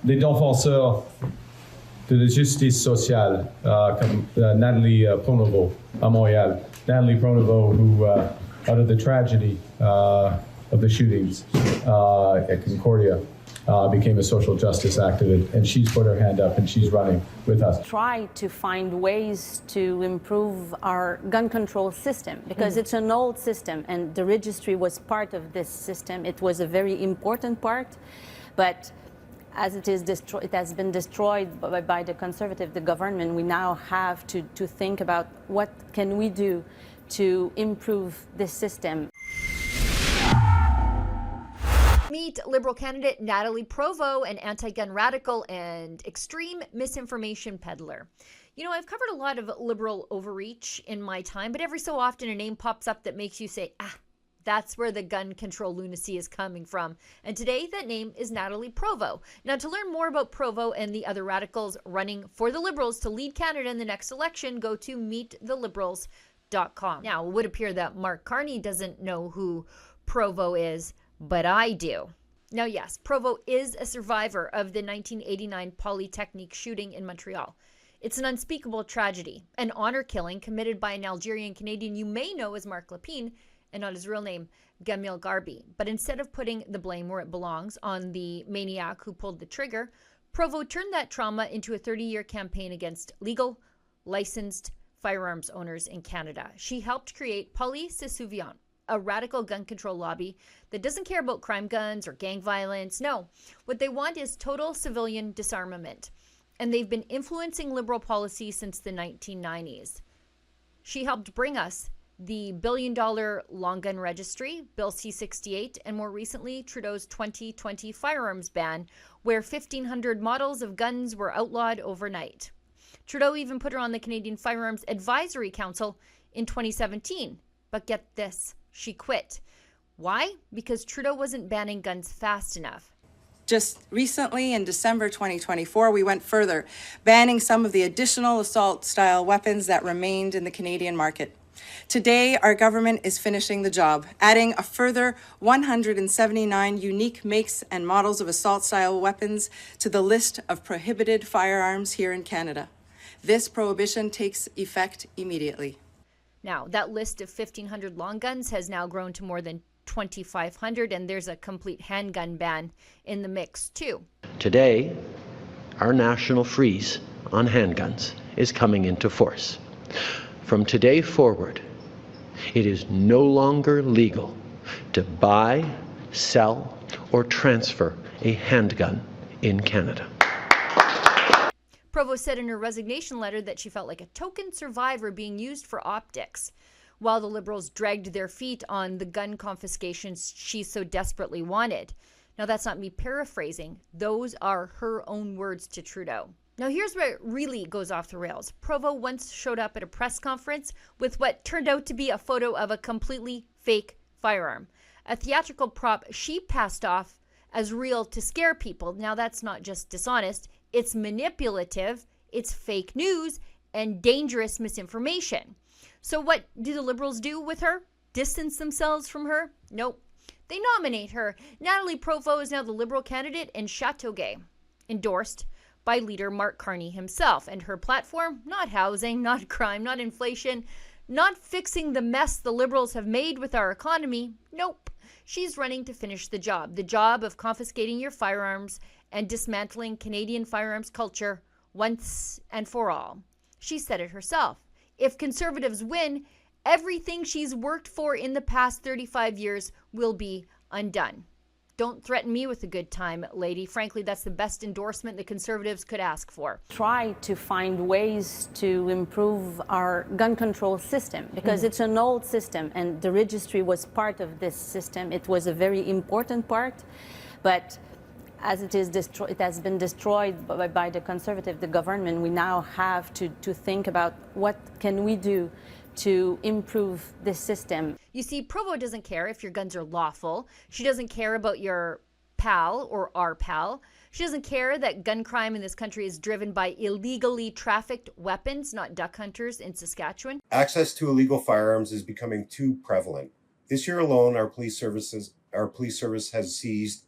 les défenseurs de la justice sociale, comme Nathalie Provost à Montréal. Nathalie Provost, who, out of the tragedy of the shootings at Concordia, became a social justice activist, and she's put her hand up and she's running with us. Try to find ways to improve our gun control system, because it's an old system and the registry was part of this system. It was a very important part, but as it has been destroyed by the Conservative, the government, we now have to think about what can we do to improve this system. Meet Liberal candidate Nathalie Provost, an anti-gun radical and extreme misinformation peddler. You know, I've covered a lot of liberal overreach in my time, but every so often a name pops up that makes you say, that's where the gun control lunacy is coming from. And today, that name is Nathalie Provost. Now, to learn more about Provost and the other radicals running for the Liberals to lead Canada in the next election, go to meetthe-liberals.com. Now, it would appear that Mark Carney doesn't know who Provost is, but I do. Now, yes, Provost is a survivor of the 1989 Polytechnique shooting in Montreal. It's an unspeakable tragedy, an honor killing committed by an Algerian Canadian you may know as Mark Lepine, and not his real name, Gamil Garbi. But instead of putting the blame where it belongs on the maniac who pulled the trigger, Provost turned that trauma into a 30-year campaign against legal, licensed firearms owners in Canada. She helped create Police se souvient, a radical gun control lobby that doesn't care about crime guns or gang violence. No, what they want is total civilian disarmament. And they've been influencing Liberal policy since the 1990s. She helped bring us the billion-dollar long gun registry, Bill C-68, and more recently, Trudeau's 2020 firearms ban, where 1,500 models of guns were outlawed overnight. Trudeau even put her on the Canadian Firearms Advisory Council in 2017. But get this, she quit. Why? Because Trudeau wasn't banning guns fast enough. Just recently, in December 2024, we went further, banning some of the additional assault-style weapons that remained in the Canadian market. Today, our government is finishing the job, adding a further 179 unique makes and models of assault-style weapons to the list of prohibited firearms here in Canada. This prohibition takes effect immediately. Now, that list of 1,500 long guns has now grown to more than 2,500, and there's a complete handgun ban in the mix, too. Today, our national freeze on handguns is coming into force. From today forward, it is no longer legal to buy, sell, or transfer a handgun in Canada. Provost said in her resignation letter that she felt like a token survivor being used for optics, while the Liberals dragged their feet on the gun confiscations she so desperately wanted. Now, that's not me paraphrasing. Those are her own words to Trudeau. Now, here's where it really goes off the rails. Provost once showed up at a press conference with what turned out to be a photo of a completely fake firearm, a theatrical prop she passed off as real to scare people. Now, that's not just dishonest. It's manipulative, it's fake news, and dangerous misinformation. So what do the Liberals do with her? Distance themselves from her? Nope. They nominate her. Nathalie Provost is now the Liberal candidate in Châteauguay, endorsed by leader Mark Carney himself. And her platform, not housing, not crime, not inflation, not fixing the mess the Liberals have made with our economy. Nope. She's running to finish the job of confiscating your firearms and dismantling Canadian firearms culture once and for all. She said it herself. If Conservatives win, everything she's worked for in the past 35 years will be undone. Don't threaten me with a good time, lady. Frankly, that's the best endorsement the Conservatives could ask for. Try to find ways to improve our gun control system, because it's an old system and the registry was part of this system. It was a very important part, but as it has been destroyed by the Conservative, the government, we now have to think about what can we do to improve this system. You see, Provost doesn't care if your guns are lawful. She doesn't care about your pal or our pal. She doesn't care that gun crime in this country is driven by illegally trafficked weapons, not duck hunters in Saskatchewan. Access to illegal firearms is becoming too prevalent. This year alone, our police service has seized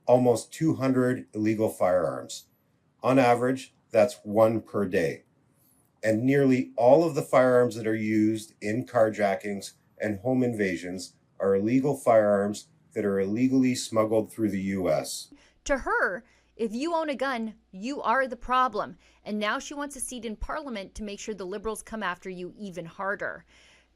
almost 200 illegal firearms. On average, that's one per day. And nearly all of the firearms that are used in carjackings and home invasions are illegal firearms that are illegally smuggled through the U.S. To her, if you own a gun, you are the problem. And now she wants a seat in Parliament to make sure the Liberals come after you even harder.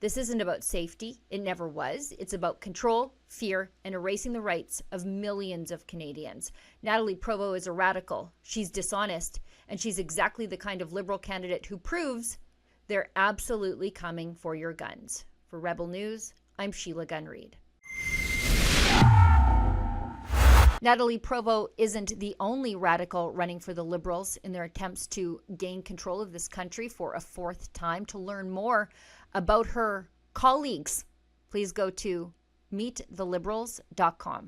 This isn't about safety. It never was. It's about control, fear, and erasing the rights of millions of Canadians. Nathalie Provost is a radical. She's dishonest. And she's exactly the kind of Liberal candidate who proves they're absolutely coming for your guns. For Rebel News, I'm Sheila Gunn Reid. Nathalie Provost isn't the only radical running for the Liberals in their attempts to gain control of this country for a fourth time. To learn more about her colleagues, please go to meettheliberals.com.